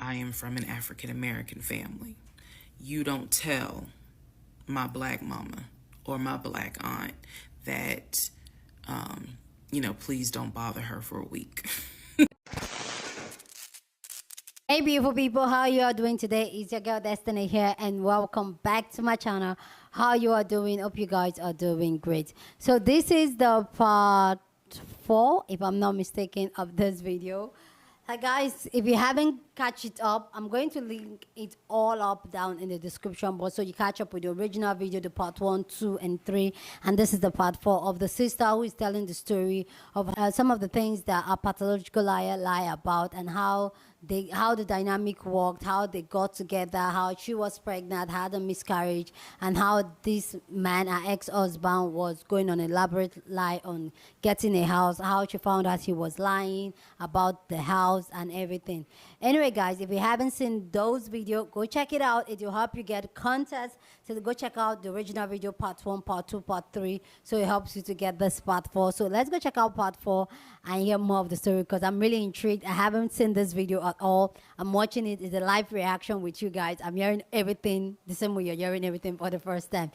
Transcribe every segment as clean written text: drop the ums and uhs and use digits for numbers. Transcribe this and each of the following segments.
I am from an African American family. You don't tell my black mama or my black aunt that, please don't bother her for a week. Hey beautiful people, how you are doing today? It's your girl Destiny here and welcome back to my channel. How you are doing? Hope you guys are doing great. So this is the part 4, if I'm not mistaken, of this video. Hi guys, if you haven't catch it up, I'm going to link it all up down in the description box so you catch up with the original video, the part 1, 2 and 3, and this is the part 4 of the sister who is telling the story of some of the things that a pathological liar lie about, and how the dynamic worked, how they got together, how she was pregnant, had a miscarriage, and how this man, her ex-husband, was going on an elaborate lie on getting a house, how she found out he was lying about the house and everything. Anyway guys, if you haven't seen those videos, go check it out. It will help you get context. So go check out the original video, part 1, part 2, part 3, so it helps you to get this part 4. So let's go check out part 4 and hear more of the story, because I'm really intrigued. I haven't seen this video at all. I'm watching it. It's a live reaction with you guys. I'm hearing everything the same way you're hearing everything for the first time.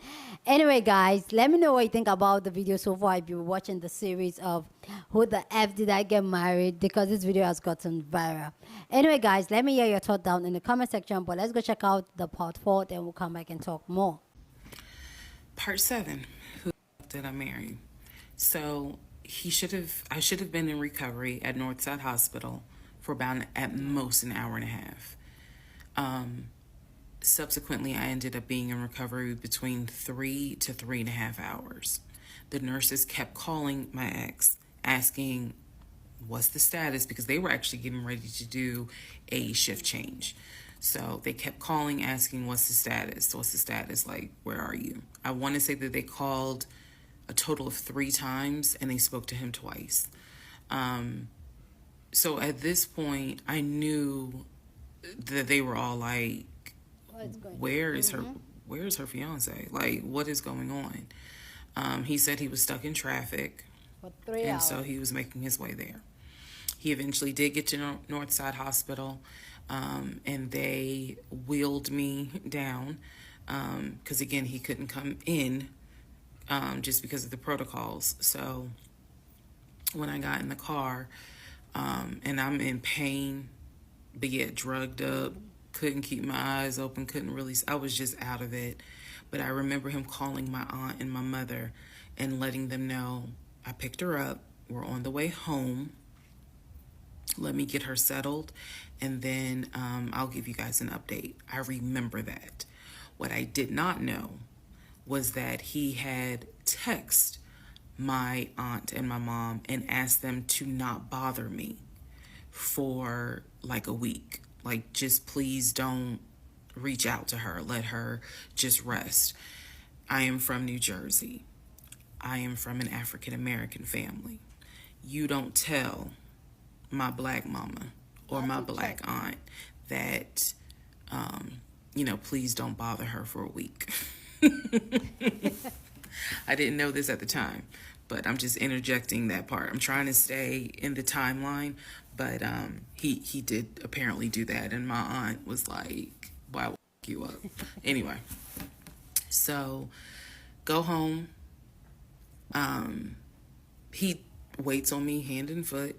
Anyway guys, let me know what you think about the video so far if you're watching the series of Who the F Did I Get Married, because this video has gotten viral. Anyway guys, let me hear your thought down in the comment section, but let's go check out the part 4, then we'll come back and talk more. Part 7, who did I marry? So I should have been in recovery at Northside Hospital for about at most an hour and a half. Subsequently, I ended up being in recovery between 3 to 3.5 hours. The nurses kept calling my ex, asking what's the status, because they were actually getting ready to do a shift change. So they kept calling, asking what's the status, like, where are you? I want to say that they called a total of 3 times and they spoke to him twice. So at this point, I knew that they were all like, where's her fiance? Like, what is going on? He said he was stuck in traffic For 3 and hours. so he was making his way there. He eventually did get to Northside Hospital, and they wheeled me down because, again, he couldn't come in just because of the protocols. So when I got in the car, and I'm in pain, but yet drugged up, couldn't keep my eyes open, I was just out of it. But I remember him calling my aunt and my mother and letting them know I picked her up, we're on the way home, let me get her settled, and then I'll give you guys an update. I remember that. What I did not know was that he had texted my aunt and my mom and asked them to not bother me for like a week. Like, just please don't reach out to her. Let her just rest. I am from New Jersey. I am from an African American family. You don't tell my black mama or my black aunt that, please don't bother her for a week. I didn't know this at the time, but I'm just interjecting that part. I'm trying to stay in the timeline, but he did apparently do that, and my aunt was like, why would I you up? Anyway, so go home. He waits on me hand and foot.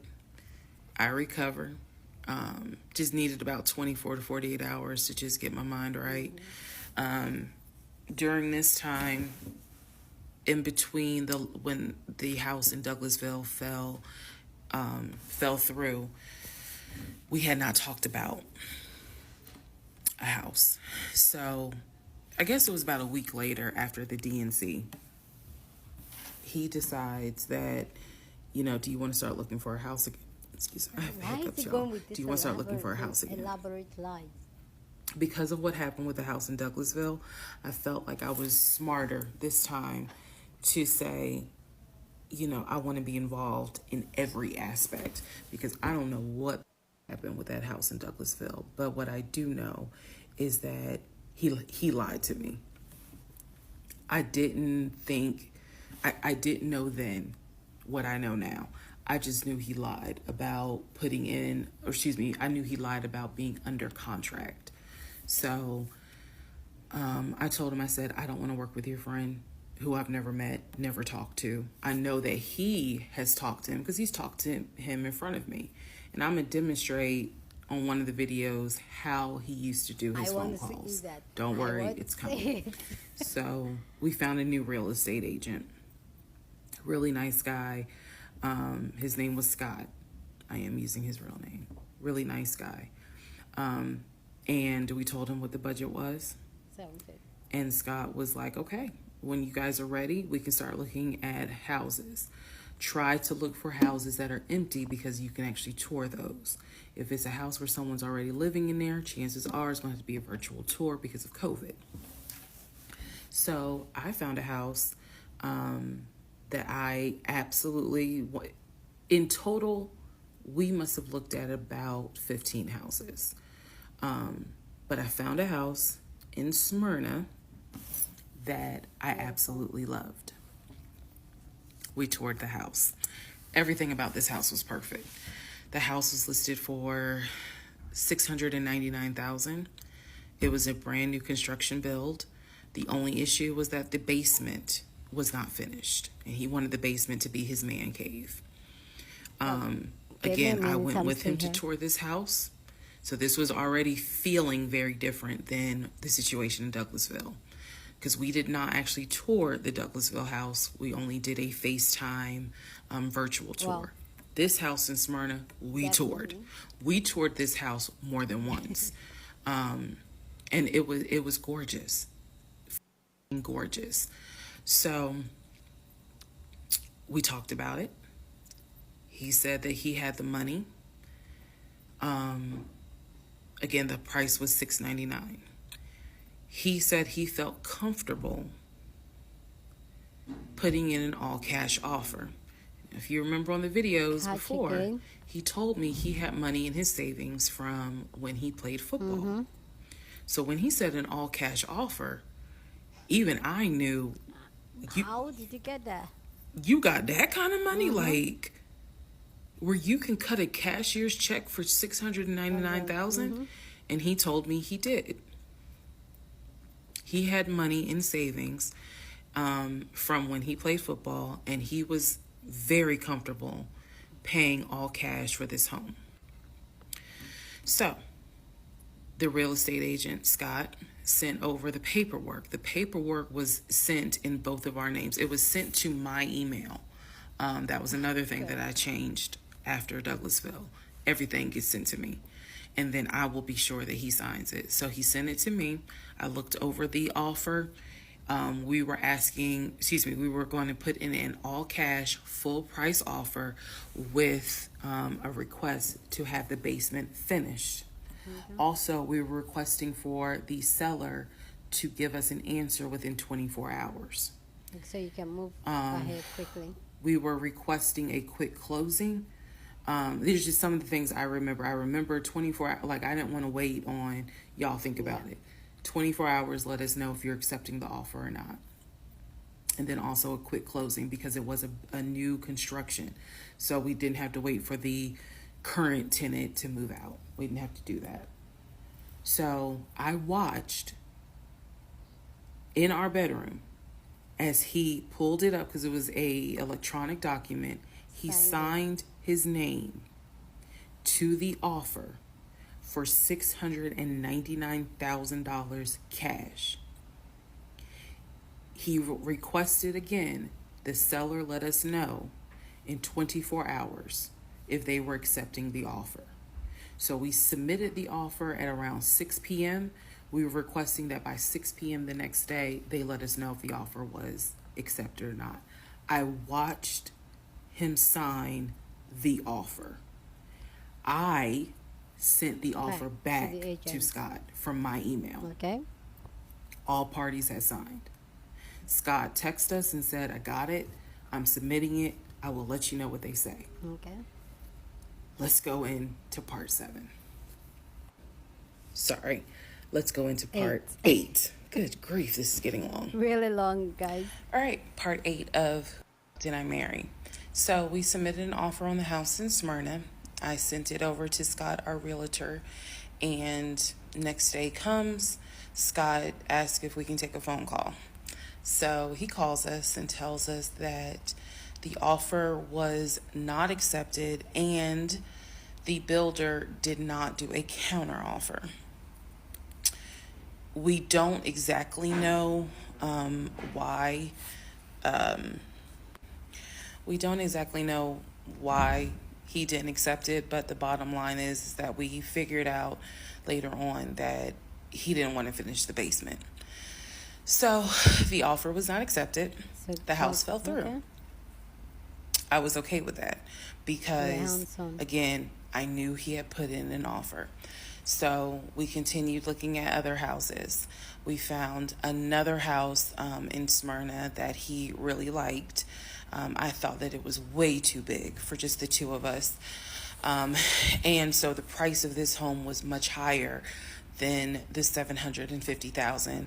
I recover. Just needed about 24 to 48 hours to just get my mind right. During this time, in between when the house in Douglasville fell through, we had not talked about a house. So I guess it was about a week later, after the DNC, he decides that, do you want to start looking for a house again? Excuse me, I have Why hiccups, is he y'all. going with this Do you want to start looking for a house again? elaborate lies? Because of what happened with the house in Douglasville, I felt like I was smarter this time to say, I want to be involved in every aspect, because I don't know what happened with that house in Douglasville. But what I do know is that he lied to me. I didn't know then what I know now. I just knew he lied about putting in, or excuse me, I knew he lied about being under contract. So I told him, I said, I don't want to work with your friend who I've never met, never talked to. I know that he has talked to him because he's talked to him in front of me. And I'm going to demonstrate on one of the videos how he used to do his phone calls. Don't worry, it's coming. So we found a new real estate agent. Really nice guy. His name was Scott. I am using his real name. Really nice guy. And we told him what the budget was. Sounds good. And Scott was like, okay, when you guys are ready, we can start looking at houses. Try to look for houses that are empty because you can actually tour those. If it's a house where someone's already living in there, chances are it's going to have to be a virtual tour because of COVID. So I found a house that I absolutely, in total, we must have looked at about 15 houses. But I found a house in Smyrna that I absolutely loved. We toured the house. Everything about this house was perfect. The house was listed for $699,000. It was a brand new construction build. The only issue was that the basement was not finished, and he wanted the basement to be his man cave. Again, I went with him to tour this house. So this was already feeling very different than the situation in Douglasville, because we did not actually tour the Douglasville house. We only did a FaceTime virtual tour. Wow. This house in Smyrna, we toured. We toured this house more than once. And it was gorgeous. Gorgeous. So we talked about it. He said that he had the money. Again, the price was $699. He said he felt comfortable putting in an all-cash offer. If you remember on the videos before, he told me he had money in his savings from when he played football. Mm-hmm. So when he said an all-cash offer, even I knew. How did you get that? You got that kind of money? Mm-hmm. Like, where you can cut a cashier's check for $699,000? Mm-hmm. And he told me he did. He had money in savings from when he played football, and he was very comfortable paying all cash for this home. So the real estate agent, Scott, sent over the paperwork. The paperwork was sent in both of our names. It was sent to my email. That was another thing that I changed after Douglasville. Everything gets sent to me, and then I will be sure that he signs it. So he sent it to me. I looked over the offer. We were going to put in an all cash, full price offer with a request to have the basement finished. Mm-hmm. Also, we were requesting for the seller to give us an answer within 24 hours. So you can move ahead quickly. We were requesting a quick closing. These are just some of the things I remember. I remember 24 hours, like I didn't want to wait on, y'all think about it. 24 hours, let us know if you're accepting the offer or not. And then also a quick closing because it was a new construction. So we didn't have to wait for the current tenant to move out. We didn't have to do that. So I watched in our bedroom as he pulled it up because it was a electronic document. He signed his name to the offer for $699,000 cash. He requested again, the seller let us know in 24 hours if they were accepting the offer. So we submitted the offer at around 6 p.m. We were requesting that by 6 p.m. the next day, they let us know if the offer was accepted or not. I watched him sign the offer. I sent the offer back to Scott from my email. Okay. All parties had signed. Scott texted us and said, I got it. I'm submitting it. I will let you know what they say. Okay. Let's go into part 7. Sorry. Let's go into part 8. Good grief, this is getting long. Really long, guys. All right, part 8 of Did I Marry? So we submitted an offer on the house in Smyrna. I sent it over to Scott, our realtor, and next day comes, Scott asks if we can take a phone call. So he calls us and tells us that the offer was not accepted and the builder did not do a counter offer. We don't exactly know why. We don't exactly know why he didn't accept it, but the bottom line is that we figured out later on that he didn't want to finish the basement. So the offer was not accepted. So The house fell through. okay. I was okay with that because, handsome. again, I knew he had put in an offer. So we continued looking at other houses. We found another house in Smyrna that he really liked. I thought that it was way too big for just the two of us. And so the price of this home was much higher than the $750,000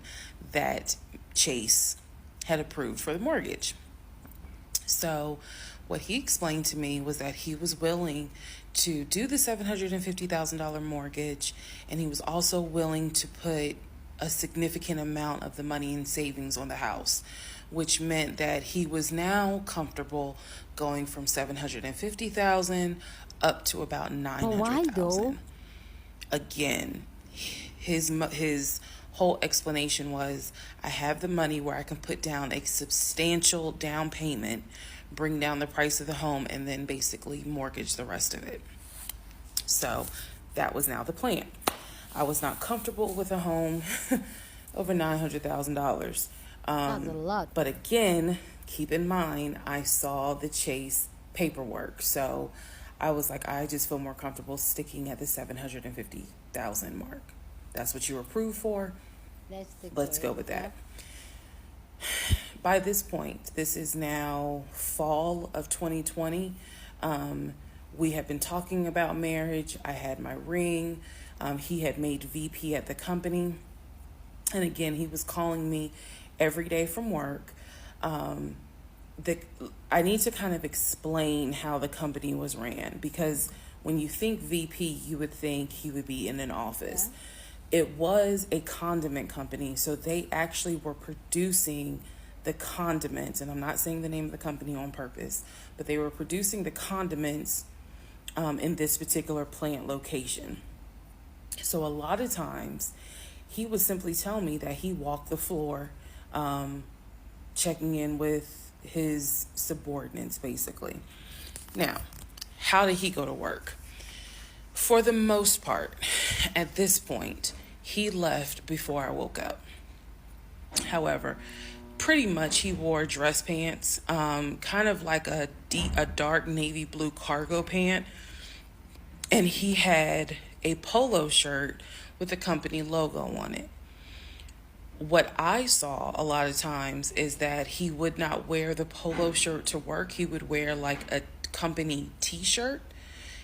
that Chase had approved for the mortgage. So what he explained to me was that he was willing to do the $750,000 mortgage, and he was also willing to put a significant amount of the money in savings on the house, which meant that he was now comfortable going from $750,000 up to about Why though? $900,000. Again, his whole explanation was, I have the money where I can put down a substantial down payment, bring down the price of the home, and then basically mortgage the rest of it. So that was now the plan. I was not comfortable with a home over $900,000. That's a lot. But again, keep in mind, I saw the Chase paperwork. So I was like, I just feel more comfortable sticking at the $750,000 mark. That's what you were approved for. Let's go with that. By this point, this is now fall of 2020. We had been talking about marriage. I had my ring. He had made VP at the company. And again, he was calling me every day from work. I need to kind of explain how the company was ran, because when you think VP, you would think he would be in an office. Yeah. It was a condiment company, so they actually were producing the condiments, and I'm not saying the name of the company on purpose, but they were producing the condiments in this particular plant location. So a lot of times he would simply tell me that he walked the floor, checking in with his subordinates, basically. Now, how did he go to work? For the most part, at this point, he left before I woke up. However, pretty much he wore dress pants, kind of like a dark navy blue cargo pant, and he had a polo shirt with the company logo on it. What I saw a lot of times is that he would not wear the polo shirt to work. He would wear like a company t-shirt.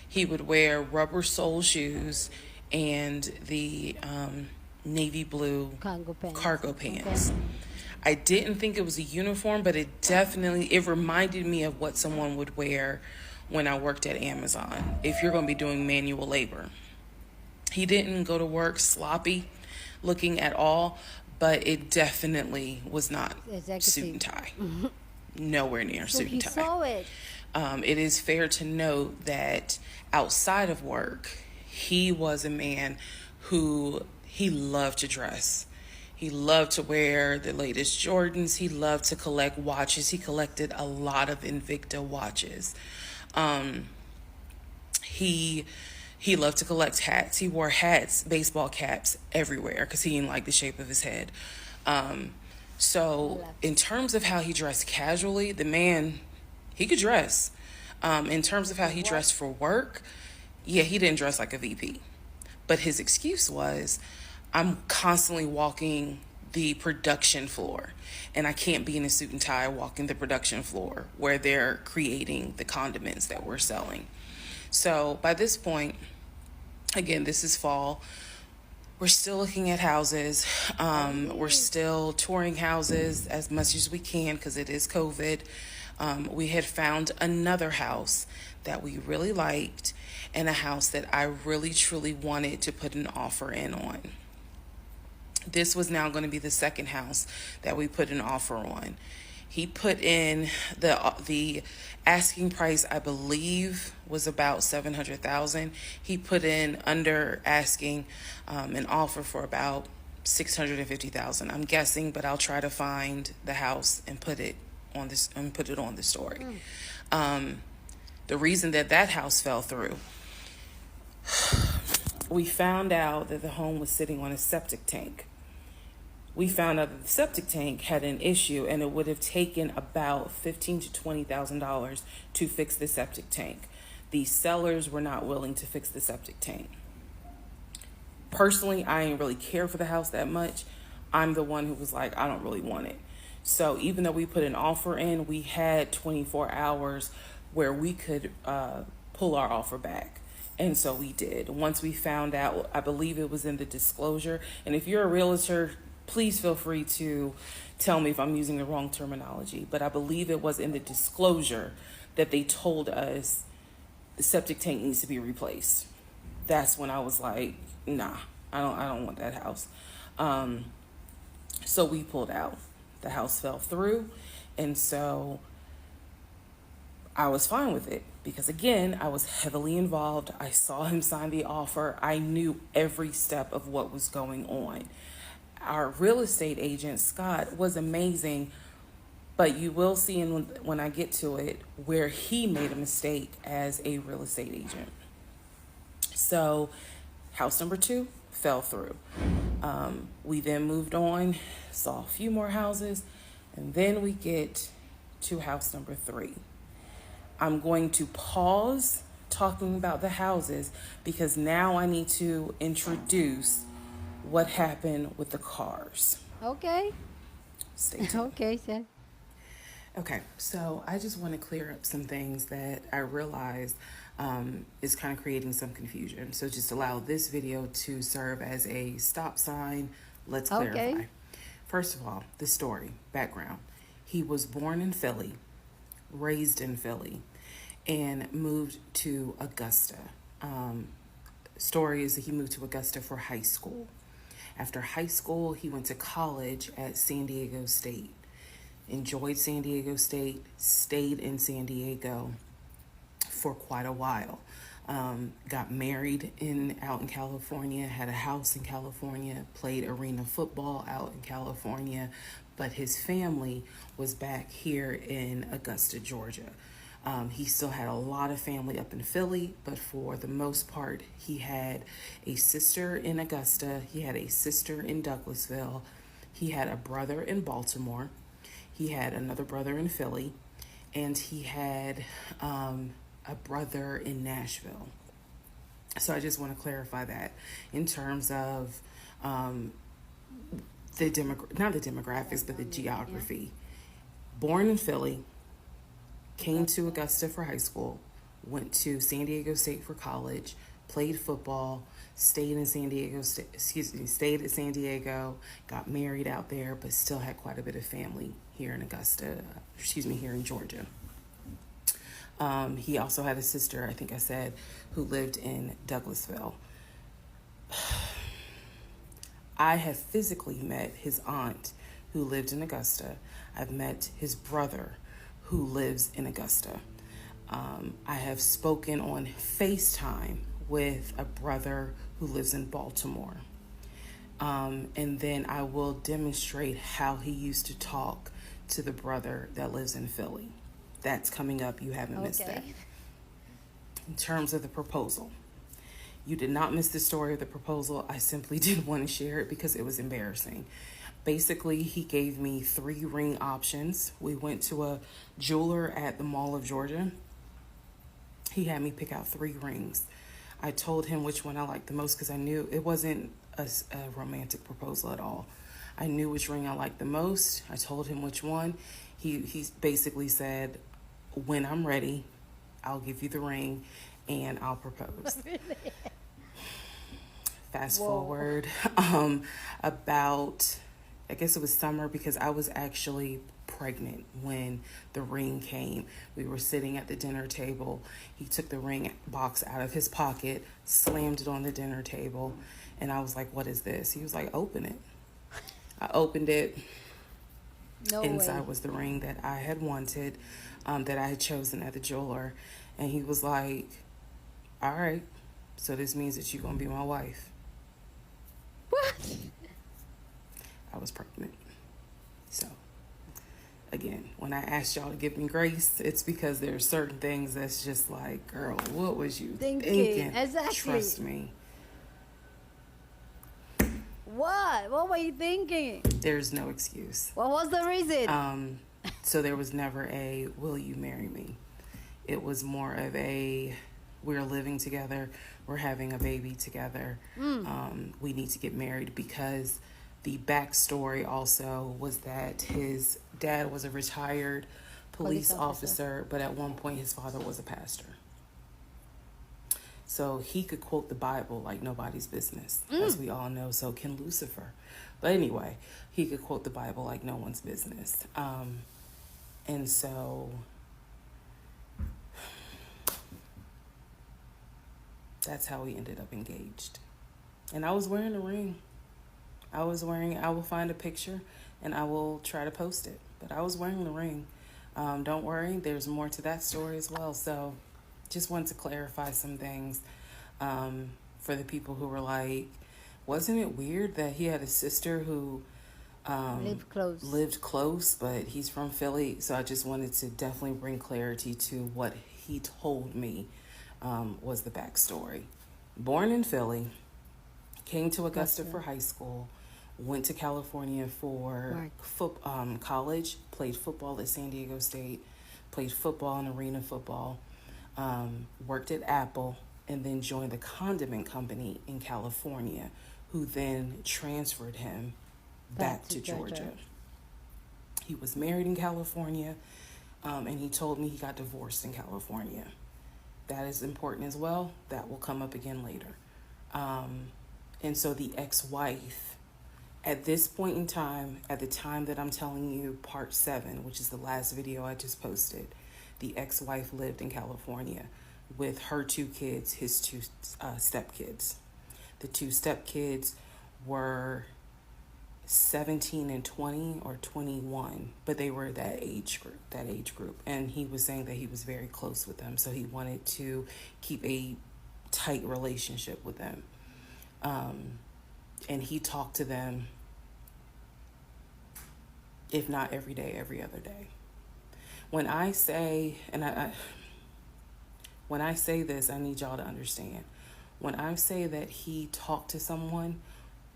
He would wear rubber sole shoes and the navy blue cargo pants. Okay. I didn't think it was a uniform, but it reminded me of what someone would wear when I worked at Amazon, if you're going to be doing manual labor. He didn't go to work sloppy looking at all, but it definitely was not suit and tie. Mm-hmm. Nowhere near suit and tie. Saw it. It is fair to note that outside of work, he was a man who he loved to dress. He loved to wear the latest Jordans. He loved to collect watches. He collected a lot of Invicta watches. He loved to collect hats. He wore hats, baseball caps everywhere because he didn't like the shape of his head. So in terms of how he dressed casually, the man, he could dress. In terms of how he dressed for work, yeah, he didn't dress like a VP. But his excuse was, I'm constantly walking the production floor, and I can't be in a suit and tie walking the production floor where they're creating the condiments that we're selling. So by this point, again, this is fall. We're still looking at houses. We're still touring houses as much as we can because it is COVID. We had found another house that we really liked and a house that I really truly wanted to put an offer in on. This was now going to be the second house that we put an offer on. He put in the asking price, I believe, was about 700,000. He put in under asking an offer for about 650,000. I'm guessing, but I'll try to find the house and put it on the story. The reason that house fell through, we found out that the home was sitting on a septic tank. We found out that the septic tank had an issue, and it would have taken about $15,000 to $20,000 to fix the septic tank. The sellers were not willing to fix the septic tank. Personally, I didn't really care for the house that much. I'm the one who was like, I don't really want it. So even though we put an offer in, we had 24 hours where we could pull our offer back. And so we did. Once we found out, I believe it was in the disclosure. And if you're a realtor, please feel free to tell me if I'm using the wrong terminology. But I believe it was in the disclosure that they told us the septic tank needs to be replaced. That's when I was like, nah, I don't want that house. So we pulled out. The house fell through. And so I was fine with it because, again, I was heavily involved. I saw him sign the offer. I knew every step of what was going on. Our real estate agent, Scott, was amazing, but you will see when I get to it where he made a mistake as a real estate agent. So house number 2 fell through. We then moved on, saw a few more houses, and then we get to house number 3. I'm going to pause talking about the houses because now I need to introduce what happened with the cars. Okay. Stay tuned. Okay, sir. Okay, so I just want to clear up some things that I realized is kind of creating some confusion. So just allow this video to serve as a stop sign. Let's clarify. Okay. First of all, the story, background. He was born in Philly, raised in Philly, and moved to Augusta. Story is that he moved to Augusta for high school. After high school, he went to college at San Diego State. Enjoyed San Diego State, stayed in San Diego for quite a while. Got married out in California, had a house in California, played arena football out in California, but his family was back here in Augusta, Georgia. He still had a lot of family up in Philly, but for the most part, he had a sister in Augusta. He had a sister in Douglasville. He had a brother in Baltimore. He had another brother in Philly, and he had a brother in Nashville. So I just want to clarify that in terms of not the demographics, but the geography. Born in Philly, came to Augusta for high school, went to San Diego State for college, played football, stayed at San Diego, got married out there, but still had quite a bit of family here in here in Georgia. He also had a sister, I think I said, who lived in Douglasville. I have physically met his aunt who lived in Augusta. I've met his brother who lives in Augusta. I have spoken on FaceTime with a brother who lives in Baltimore. And then I will demonstrate how he used to talk to the brother that lives in Philly. That's coming up. You haven't missed that. In terms of the proposal, you did not miss the story of the proposal. I simply didn't want to share it because it was embarrassing. Basically, he gave me 3 ring options. We went to a jeweler at the Mall of Georgia. He had me pick out 3 rings. I told him which one I liked the most because I knew it wasn't a romantic proposal at all. I knew which ring I liked the most. I told him which one. He basically said, when I'm ready, I'll give you the ring and I'll propose. Fast forward about, I guess it was summer because I was actually pregnant when the ring came. We were sitting at the dinner table. He took the ring box out of his pocket, slammed it on the dinner table, and I was like, "What is this?" He was like, "Open it." I opened it. No Inside way. was the ring that I had wanted, that I had chosen at the jeweler. And he was like, "All right, so this means that you're going to be my wife." What? I was pregnant. So, again, when I asked y'all to give me grace, it's because there are certain things that's just like, girl, what was you Thinking. thinking? Exactly. Trust me. What were you thinking? There's no excuse. What was the reason? So there was never a, will you marry me? It was more of a, we're living together, we're having a baby together. We need to get married, because the backstory also was that his dad was a retired police officer, but at one point his father was a pastor. So he could quote the Bible like nobody's business, as we all know. So can Lucifer. But anyway, he could quote the Bible like no one's business. And so that's how we ended up engaged. And I was wearing a ring. I will find a picture and I will try to post it. But I was wearing the ring. Don't worry, there's more to that story as well. So just wanted to clarify some things for the people who were like, wasn't it weird that he had a sister who lived close, but he's from Philly? So I just wanted to definitely bring clarity to what he told me was the backstory. Born in Philly, came to Augusta for high school, went to California for college, played football at San Diego State, played football and arena football, worked at Apple, and then joined the condiment company in California, who then transferred him back to Georgia. He was married in California, and he told me he got divorced in California. That is important as well. That will come up again later. And so the ex-wife, at this point in time, at the time that I'm telling you, part 7, which is the last video I just posted, the ex-wife lived in California with her 2 kids, his 2 stepkids. The 2 stepkids were 17 and 20 or 21, but they were that age group. And he was saying that he was very close with them, so he wanted to keep a tight relationship with them. And he talked to them, if not every day, every other day. When I say, when I say this, I need y'all to understand. When I say that he talked to someone,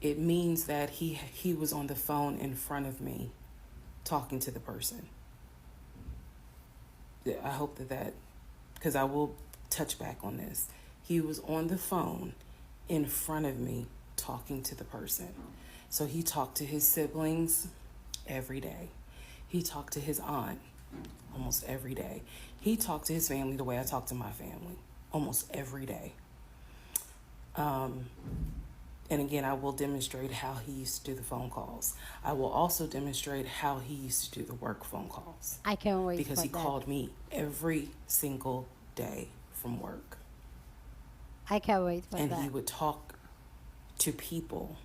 it means that he was on the phone in front of me talking to the person. I hope that, because I will touch back on this. He was on the phone in front of me talking to the person. So he talked to his siblings every day. He talked to his aunt almost every day. He talked to his family the way I talk to my family almost every day. And again, I will demonstrate how he used to do the phone calls. I will also demonstrate how he used to do the work phone calls. I can't wait because for he that. called me every single day from work. I can't wait for And that. he would talk to people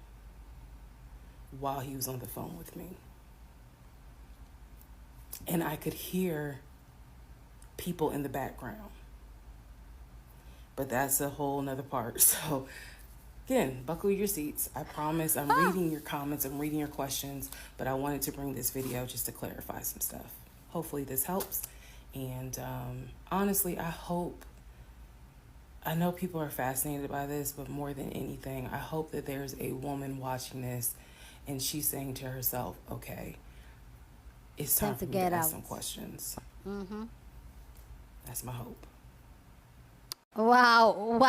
while he was on the phone with me. And I could hear people in the background. But that's a whole nother part. So again, buckle your seats. I promise I'm reading your comments, I'm reading your questions, but I wanted to bring this video just to clarify some stuff. Hopefully this helps. And honestly, I know people are fascinated by this, but more than anything, I hope that there's a woman watching this and she's saying to herself, okay, it's time for me to ask some questions. That's my hope. Wow.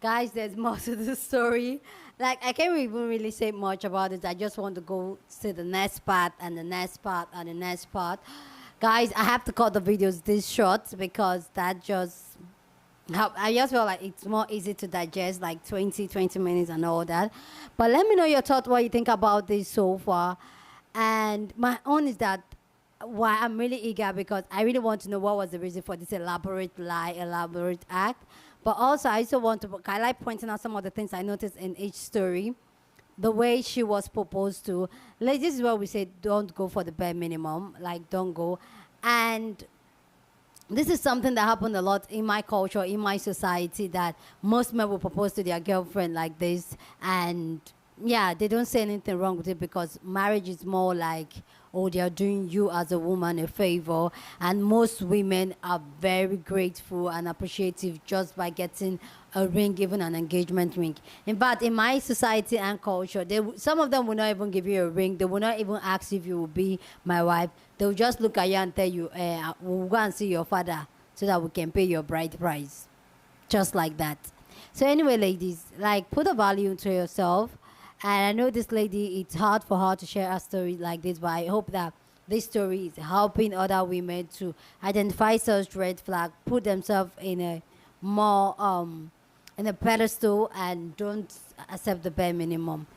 Guys, there's more to the story. Like, I can't even really say much about it. I just want to go to the next part and the next part and the next part. Guys, I have to cut the videos this short because that just... I just feel like it's more easy to digest, like 20 minutes and all that. But let me know your thoughts, what you think about this so far. And my own is that why I'm really eager, because I really want to know what was the reason for this elaborate lie, elaborate act. But also, I also want to, I like pointing out some of the things I noticed in each story. The way she was proposed to. Like, this is where we say don't go for the bare minimum. Like, don't go. And this is something that happened a lot in my culture, in my society, that most men will propose to their girlfriend like this, and yeah, they don't say anything wrong with it, because marriage is more like, oh, they are doing you as a woman a favor, and most women are very grateful and appreciative just by getting a ring, even an engagement ring. In fact, in my society and culture, some of them will not even give you a ring. They will not even ask if you will be my wife. They will just look at you and tell you, we'll go and see your father so that we can pay your bride price. Just like that. So anyway, ladies, like, put a value into yourself. And I know this lady, it's hard for her to share a story like this, but I hope that this story is helping other women to identify such red flag, put themselves in a more in a pedestal, and don't accept the bare minimum.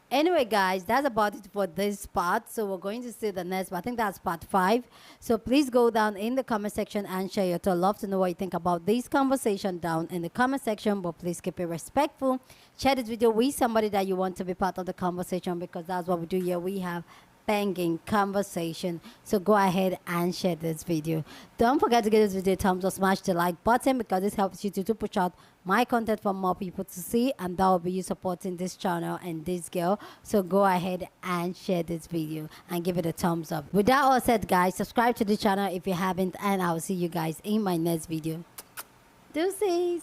Anyway, guys, that's about it for this part. So we're going to see the next, but I think that's part 5. So please go down in the comment section and share your thoughts. I'd love to know what you think about this conversation down in the comment section, but please keep it respectful. Share this video with somebody that you want to be part of the conversation, because that's what we do here. We have banging conversation. So go ahead and share this video. Don't forget to give this video a thumbs up, smash the like button, because this helps you to push out my content for more people to see, and that will be you supporting this channel and this girl. So go ahead and share this video and give it a thumbs up. With that all said, guys, subscribe to the channel if you haven't, and I will see you guys in my next video. Deuces.